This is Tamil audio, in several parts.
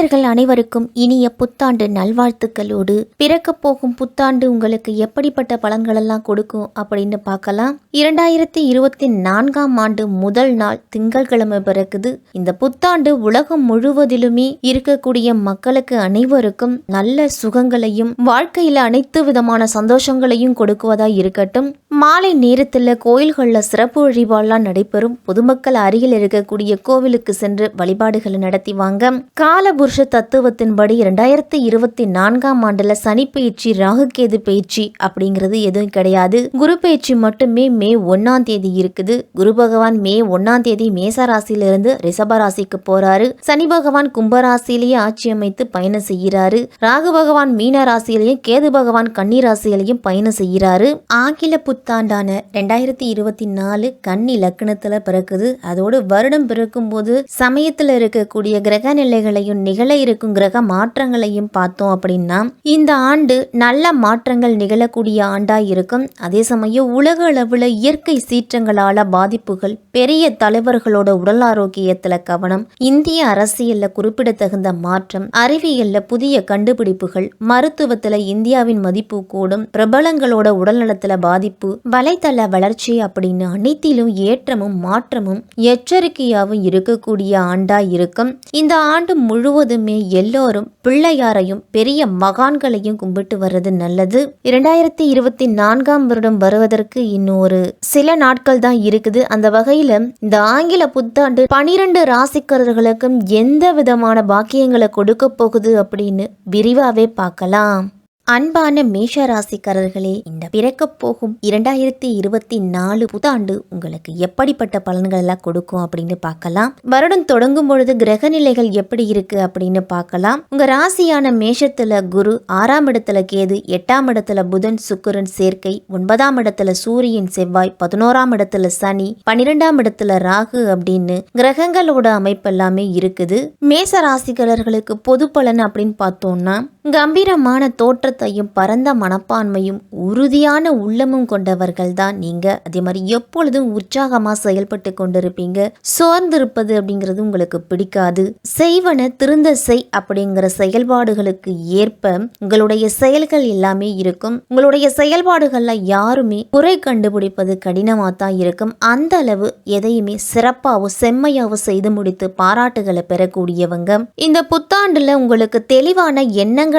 நேயர்கள் அனைவருக்கும் இனிய புத்தாண்டு நல்வாழ்த்துக்களோடு பிறக்கப் போகும் புத்தாண்டு உங்களுக்கு எப்படிப்பட்ட பலன்களெல்லாம் கொடுக்கும் அப்படின்னு பார்க்கலாம். 2024ஆம் ஆண்டு முதல் நாள் திங்கட்கிழமை பிறக்குது. இந்த புத்தாண்டு உலகம் முழுவதிலுமே இருக்கக்கூடிய மக்களுக்கு அனைவருக்கும் நல்ல சுகங்களையும் வாழ்க்கையில அனைத்து விதமான சந்தோஷங்களையும் கொடுக்குவதா இருக்கட்டும். மாலை நேரத்தில் கோயில்களில் சிறப்பு வழிபாடுலாம் நடைபெறும். பொதுமக்கள் அருகில் இருக்கக்கூடிய கோவிலுக்கு சென்று வழிபாடுகளை நடத்திவாங்க. காலபுருஷ தத்துவத்தின்படி 2024ஆம் ஆண்டுல சனி பயிற்சி, ராகுகேது பயிற்சி அப்படிங்கிறது எதுவும் கிடையாது. குரு பயிற்சி மட்டுமே மே 1ஆம் தேதி இருக்குது. குரு பகவான் மே 1ஆம் தேதி மேச ராசியிலிருந்து ரிஷப ராசிக்கு போறாரு. சனி பகவான் கும்பராசியிலேயே ஆட்சி அமைத்து பயணம் செய்கிறாரு. ராகு பகவான் மீன ராசியிலையும் கேது பகவான் கன்னி ராசியிலையும் பயணம் செய்கிறாரு. ஆங்கில புத்தாண்டான 2024 கன்னி லக்னத்துல பிறக்குது. அதோடு வருடம் பிறக்கும் போது சமயத்துல இருக்கக்கூடிய கிரக நிலைகளையும் நிகழ இருக்கும் கிரக மாற்றங்களையும் பார்த்தோம் அப்படின்னா இந்த ஆண்டு நல்ல மாற்றங்கள் நிகழக்கூடிய ஆண்டா இருக்கும். அதே சமயம் உலக அளவுல இயற்கை சீற்றங்களால பாதிப்புகள், பெரிய தலைவர்களோட உடல் ஆரோக்கியத்துல கவனம், இந்திய அரசியல்ல குறிப்பிடத்தகுந்த மாற்றம், அறிவியல்ல புதிய கண்டுபிடிப்புகள், மருத்துவத்துல இந்தியாவின் மதிப்பு கூடும், பிரபலங்களோட உடல்நலத்துல பாதிப்பு, வலைத்தள வளர்ச்சி அப்படின்னு அனைத்திலும் ஏற்றமும் மாற்றமும் எச்சரிக்கையாகவும் இருக்கக்கூடிய ஆண்டா இருக்கும். இந்த ஆண்டு முழுவதுமே எல்லோரும் பிள்ளையாரையும் பெரிய மகான்களையும் கும்பிட்டு வர்றது நல்லது. 2024ஆம் வருடம் வருவதற்கு இன்னும் ஒரு சில நாட்கள் தான் இருக்குது. அந்த வகையில இந்த ஆங்கில புத்தாண்டு 12 ராசிக்காரர்களுக்கும் எந்த விதமான பாக்கியங்களை கொடுக்க போகுது அப்படின்னு விரிவாவே பார்க்கலாம். அன்பான மேஷ ராசிக்காரர்களே, இந்த பிறக்கப் போகும் 2024 புத்தாண்டு உங்களுக்கு எப்படிப்பட்ட பலன்கள் எல்லாம் கொடுக்கும் அப்படின்னு பார்க்கலாம். வருடம் தொடங்கும் பொழுது கிரக நிலைகள் எப்படி இருக்கு அப்படின்னு பார்க்கலாம். உங்க ராசியான மேஷத்துல குரு, 6ஆம் இடத்துல கேது, 8ஆம் இடத்துல புதன் சுக்கிரன் சேர்க்கை, 9ஆம் இடத்துல சூரியன் செவ்வாய், 11ஆம் இடத்துல சனி, 12ஆம் இடத்துல ராகு அப்படின்னு கிரகங்களோட அமைப்பு எல்லாமே இருக்குது. மேஷ ராசிக்காரர்களுக்கு பொது பலன் அப்படின்னு பார்த்தோம்னா கம்பீரமான தோற்றத்தையும் பரந்த மனப்பான்மையும் உறுதியான உள்ளமும் கொண்டவர்கள் தான் நீங்க. அதே மாதிரி எப்பொழுதும் உற்சாகமா செயல்பட்டு கொண்டிருப்பீங்க. சோர்ந்திருப்பது அப்படிங்கிறது உங்களுக்கு பிடிக்காது. செய்வன திருந்த செய் அப்படிங்கிற செயல்பாடுகளுக்கு ஏற்ப உங்களுடைய செயல்கள் எல்லாமே இருக்கும். உங்களுடைய செயல்பாடுகள்ல யாருமே குறை கண்டுபிடிப்பது கடினமா தான் இருக்கும். அந்த அளவு எதையுமே சிறப்பாகவும் செம்மையாகவும் செய்து முடித்து பாராட்டுகளை பெறக்கூடியவங்க. இந்த புத்தாண்டுல உங்களுக்கு தெளிவான எண்ணங்களால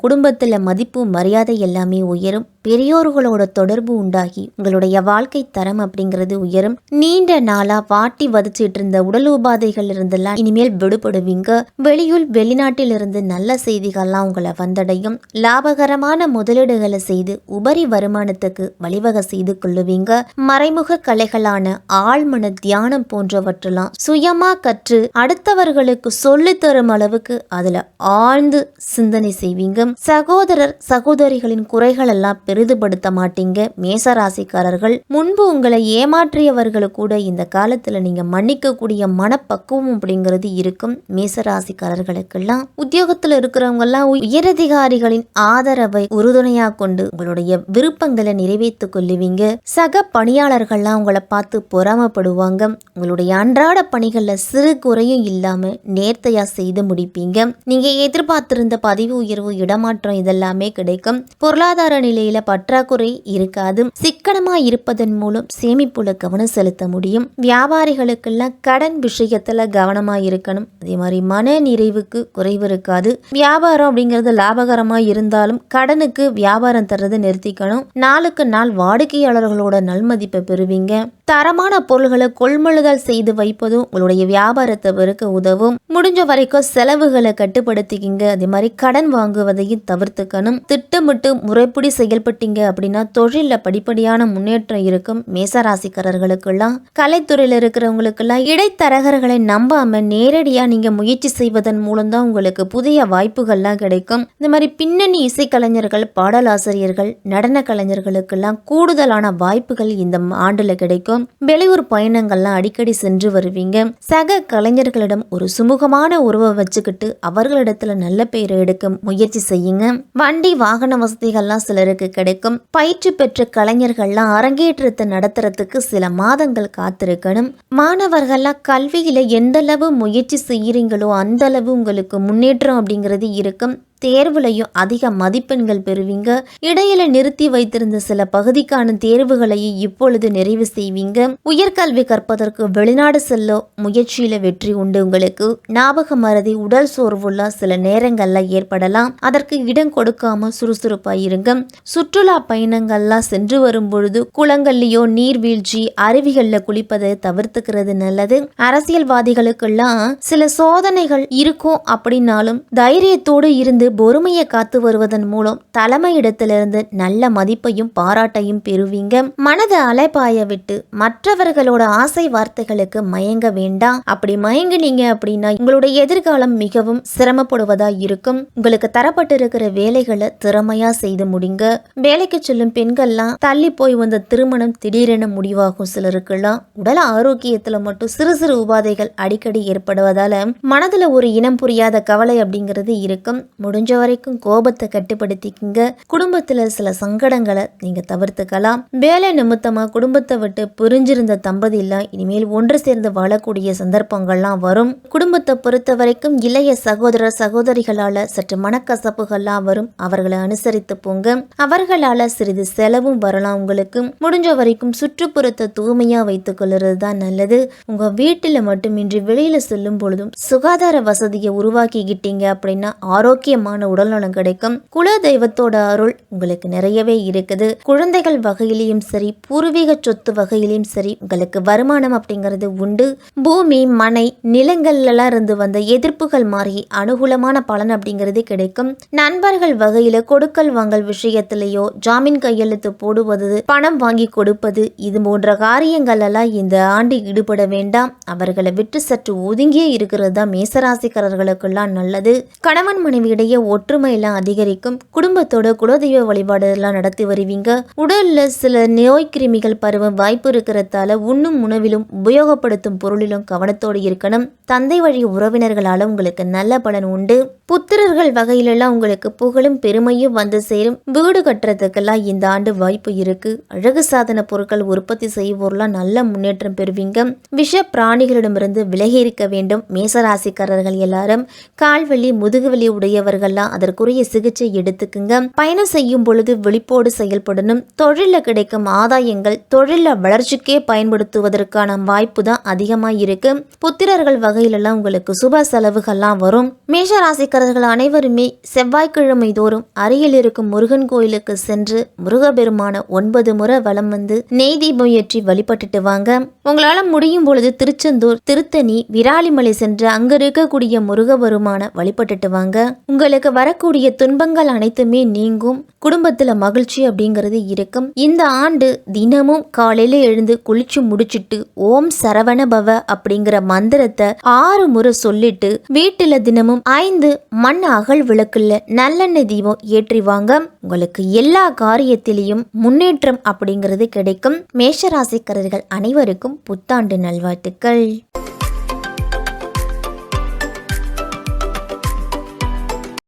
குடும்பத்துல மதிப்பு, மரியாதை எல்லாமே உயரும். பெரியோர்களோட தொடர்பு உண்டாகி உங்களுடைய வாழ்க்கை தரம் அப்படிங்கிறது உயரும். நீண்ட நாளா வாட்டி வதிச்சிட்டு இருந்த உடல் உபாதைகள் இருந்தெல்லாம் இனிமேல் விடுபடுவீங்க. வெளியூர் வெளிநாட்டில் இருந்து நல்ல செய்திகள்லாம் உங்களை வந்தடையும். லாபகரமான முதலீடுகளை செய்து உபரி வருமானத்துக்கு வழிவகை செய்து கொள்ளுவீங்க. மறைமுக கலைகளான ஆழ்மன தியானம் போன்றவற்றெல்லாம் சுயமா கற்று அடுத்தவர்களுக்கு சொல்லி தரும் அளவுக்கு அதுல ஆழ்ந்து சிந்தனை செய்வீங்க. சகோதரர் சகோதரிகளின் குறைகள் எல்லாம் பெரிதுபடுத்த மாட்டீங்க. மேசராசிக்காரர்கள் முன்பு உங்களை ஏமாற்றியவர்கள் கூட இந்த காலத்துல நீங்க மன்னிக்க கூடிய மனப்பக்குவம் அப்படிங்கிறது இருக்கும். மேசராசிக்காரர்களுக்கெல்லாம் உத்தியோகத்துல இருக்கிறவங்க எல்லாம் உயரதிகாரிகளின் ஆதரவை உறுதுணையா கொண்டு உங்களுடைய விருப்பங்களை நிறைவேற்றிக் கொள்ளுவீங்க. சக பணியாளர்கள்லாம் உங்களை பார்த்து பொறாமப்படுவாங்க. உங்களுடைய அன்றாட பணிகள்ல சிறு குறையும் இல்லாம நேர்த்தையா செய்து முடிப்பீங்க. நீங்க எதிர்பார்த்திருந்த பதவி உயர்வு, இடமாற்றம் இதெல்லாமே கிடைக்கும். பொருளாதார நிலையில பற்றாக்குறை இருக்காது. சிக்கனமா இருப்பதன் மூலம் சேமிப்புல கவனம் செலுத்த முடியும். வியாபாரிகளுக்கெல்லாம் கடன் விஷயத்துல கவனமா இருக்கணும். அதே மாதிரி மன நிறைவுக்கு குறைவு இருக்காது. வியாபாரம் அப்படிங்கிறது லாபகரமா இருந்தாலும் கடனுக்கு வியாபாரம் தர்றதை நிறுத்திக்கணும். நாளுக்கு நாள் வாடிக்கையாளர்களோட நல்மதிப்பை பெறுவீங்க. தரமான பொருள்களை கொள்முதல் செய்து வைப்பதும் உங்களுடைய வியாபாரத்தை பெருக்க உதவும். முடிஞ்ச வரைக்கும் செலவுகளை கட்டுப்படுத்திக்கிங்க. அதே மாதிரி கடன் வாங்குவதையும் தவிர்த்துக்கணும். திட்டமிட்டு முறைப்படி செயல்பட்டீங்க அப்படின்னா தொழில படிப்படியான முன்னேற்றம் இருக்கும். மேசராசிக்காரர்களுக்கெல்லாம் கலைத்துறையில இருக்கிறவங்களுக்கெல்லாம் இடைத்தரகர்களை நம்பாம நேரடியா நீங்க முயற்சி செய்வதன் மூலம் தான் உங்களுக்கு புதிய வாய்ப்புகள்லாம் கிடைக்கும். இந்த மாதிரி பின்னணி இசைக்கலைஞர்கள், பாடலாசிரியர்கள், நடன கலைஞர்களுக்கெல்லாம் கூடுதலான வாய்ப்புகள் இந்த ஆண்டுல கிடைக்கும். வெளியூர் பயணங்கள்லாம் அடிக்கடி சென்று வருவீங்க. சக கலைஞர்களிடம் ஒரு சுமூகமான உறவை வச்சுக்கிட்டு அவர்களிடத்துல நல்ல பெயரை எடுக்க முயற்சி செய்யுங்க. வண்டி வாகன வசதிகள்லாம் சிலருக்கு கிடைக்கும். பயிற்சி பெற்ற கலைஞர்கள்லாம் அரங்கேற்றத்தை நடத்துறதுக்கு சில மாதங்கள் காத்திருக்கணும். மாணவர்கள்லாம் கல்வியில எந்த அளவு முயற்சி செய்யறீங்களோ அந்த அளவு உங்களுக்கு முன்னேற்றம் அப்படிங்கிறது இருக்கும். தேர்வுலையும் அதிக மதிப்பெண்கள் பெறுவீங்க. இடையில நிறுத்தி வைத்திருந்த சில பகுதிக்கான தேர்வுகளையும் இப்பொழுது நிறைவு செய்வீங்க. உயர்கல்வி கற்பதற்கு வெளிநாடு செல்ல முயற்சியில வெற்றி உண்டு. உங்களுக்கு ஞாபக மறதி, உடல் சோர்வுள்ள சில நேரங்கள்ல ஏற்படலாம். அதற்கு இடம் கொடுக்காம சுறுசுறுப்பாயிருங்க. சுற்றுலா பயணங்கள்லாம் சென்று வரும் பொழுது குளங்கள்லயோ நீர்வீழ்ச்சி அருவிகள்ல குளிப்பதை தவிர்த்துக்கிறது நல்லது. அரசியல்வாதிகளுக்கெல்லாம் சில சோதனைகள் இருக்கும் அப்படின்னாலும் தைரியத்தோடு இருந்து பொறுமையை காத்து வருவதன் மூலம் தலைமை இடத்திலிருந்து நல்ல மதிப்பையும் பாராட்டையும் பெறுவீங்க. மனதை அலைபாய விட்டு மற்றவர்களோட ஆசை வார்த்தைகளுக்கு மயங்க வேண்டாம். அப்படி மயங்கினீங்க அப்படின்னா உங்களுடைய எதிர்காலம் மிகவும் சிரமப்படுவதா இருக்கும். உங்களுக்கு தரப்பட்டிருக்கிற வேலைகளை திறமையா செய்து முடிங்க. வேலைக்கு செல்லும் பெண்கள்லாம் தள்ளி போய் வந்த திருமணம் திடீரென முடிவாகும். சிலருக்கெல்லாம் உடல் ஆரோக்கியத்துல மட்டும் சிறு சிறு உபாதைகள் அடிக்கடி ஏற்படுவதால மனதுல ஒரு இனம் புரியாத கவலை அப்படிங்கிறது இருக்கும். முடிஞ்ச வரைக்கும் கோபத்தை கட்டுப்படுத்திக்கிங்க. குடும்பத்துல சில சங்கடங்களை நீங்க தவிர்த்துக்கலாம். வேலை நிமித்தமா குடும்பத்தை விட்டு பிரிஞ்சிருந்த தம்பதி எல்லாம் இனிமேல் ஒன்று சேர்ந்து வாழக்கூடிய சந்தர்ப்பங்கள்லாம் வரும். குடும்பத்தை பொறுத்த வரைக்கும் இளைய சகோதர சகோதரிகளால சற்று மனக்கசப்புகள்லாம் வரும். அவர்களை அனுசரித்து போங்க. அவர்களால சிறிது செலவும் வரலாம். உங்களுக்கு முடிஞ்ச வரைக்கும் சுற்றுப்புறத்தை தூய்மையா வைத்துக் கொள்றது தான் நல்லது. உங்க வீட்டுல மட்டுமின்றி வெளியில செல்லும் பொழுதும் சுகாதார வசதியை உருவாக்கிக்கிட்டீங்க அப்படின்னா ஆரோக்கியமான உடல்நலம் கிடைக்கும். குல தெய்வத்தோட அருள் உங்களுக்கு நிறையவே இருக்குது. குழந்தைகள் வகையிலையும் சரி, பூர்வீக சொத்து வகையிலையும் சரி உங்களுக்கு வருமானம் அப்படிங்கிறது உண்டு. பூமி, மனை, நிலங்கள்ல இருந்து வந்த எதிர்ப்புகள் மாறி அனுகூலமான பலன் அப்படிங்கிறது கிடைக்கும். நண்பர்கள் வகையில கொடுக்கல் வாங்கல் விஷயத்திலேயோ ஜாமீன் கையெழுத்து போடுவது, பணம் வாங்கி கொடுப்பது, இது போன்ற காரியங்கள் எல்லாம் இந்த ஆண்டு ஈடுபட வேண்டாம். அவர்களை விட்டு சற்று ஒதுங்கியே இருக்கிறது தான் மேசராசிக்காரர்களுக்கெல்லாம் நல்லது. கணவன் மனைவியிடையே ஒற்றுமை எல்லாம் அதிகரிக்கும். குடும்பத்தோட குலதெய்வ வழிபாடு எல்லாம் நடத்தி வருவீங்க. உடல்ல சில நோய் கிருமிகள் பரவ வாய்ப்பு இருக்கிறதால உண்ணும் உணவிலும் உபயோகப்படுத்தும் பொருளிலும் கவனத்தோடு இருக்கணும். தந்தை வழி உறவினர்களால உங்களுக்கு நல்ல பலன் உண்டு. புத்திரர்கள் வகையிலெல்லாம் உங்களுக்கு புகழும் பெருமையும் வந்து சேரும். வீடு கட்டுறதுக்கெல்லாம் இந்த ஆண்டு வாய்ப்பு இருக்கு. அழகு சாதன பொருட்கள் உற்பத்தி செய்வோர்லாம் நல்ல முன்னேற்றம் பெறுவீங்க. விஷ பிராணிகளிடமிருந்து விலகி இருக்க வேண்டும். மேசராசிக்காரர்கள் எல்லாரும் கால்வலி, முதுகுவலி உடையவர்கள்லாம் அதற்குரிய சிகிச்சை எடுத்துக்குங்க. பயணம் செய்யும் பொழுது விழிப்போடு செயல்படணும். தொழில கிடைக்கும் ஆதாயங்கள் தொழில வளர்ச்சிக்கே பயன்படுத்துவதற்கான வாய்ப்பு தான் அதிகமா இருக்கு. புத்திரர்கள் வகையிலெல்லாம் உங்களுக்கு சுப செலவுகள்லாம் வரும். மேஷராசிக்காரர்கள் அனைவருமே செவ்வாய்க்கிழமை தோறும் அருகில் இருக்கும் முருகன் கோயிலுக்கு சென்று முருகபெருமான 9 முறை வலம் வந்து நெய் தீபம் ஏற்றி வழிபட்டுட்டு வாங்க. உங்களால முடியும் பொழுது திருச்செந்தூர், திருத்தணி, விராலிமலை சென்று அங்க இருக்கக்கூடிய முருகபெருமான வழிபட்டுட்டு வாங்க. உங்களுக்கு வரக்கூடிய துன்பங்கள் அனைத்துமே நீங்கும். குடும்பத்துல மகிழ்ச்சி அப்படிங்கிறது இருக்கும். இந்த ஆண்டு தினமும் காலையில எழுந்து குளிச்சு முடிச்சிட்டு ஓம் சரவண பவ அப்படிங்கிற மந்திரத்தை 6 முறை சொல்லிட்டு வீட்டுல தினமும் 5 மண் அகல் விளக்குல நல்லெண்ணெய் தீபம் ஏற்றி வாங்க. உங்களுக்கு எல்லா காரியத்திலையும் முன்னேற்றம் அப்படிங்கிறது கிடைக்கும். மேஷராசிக்காரர்கள் அனைவருக்கும் புத்தாண்டு நல்வாழ்த்துக்கள்.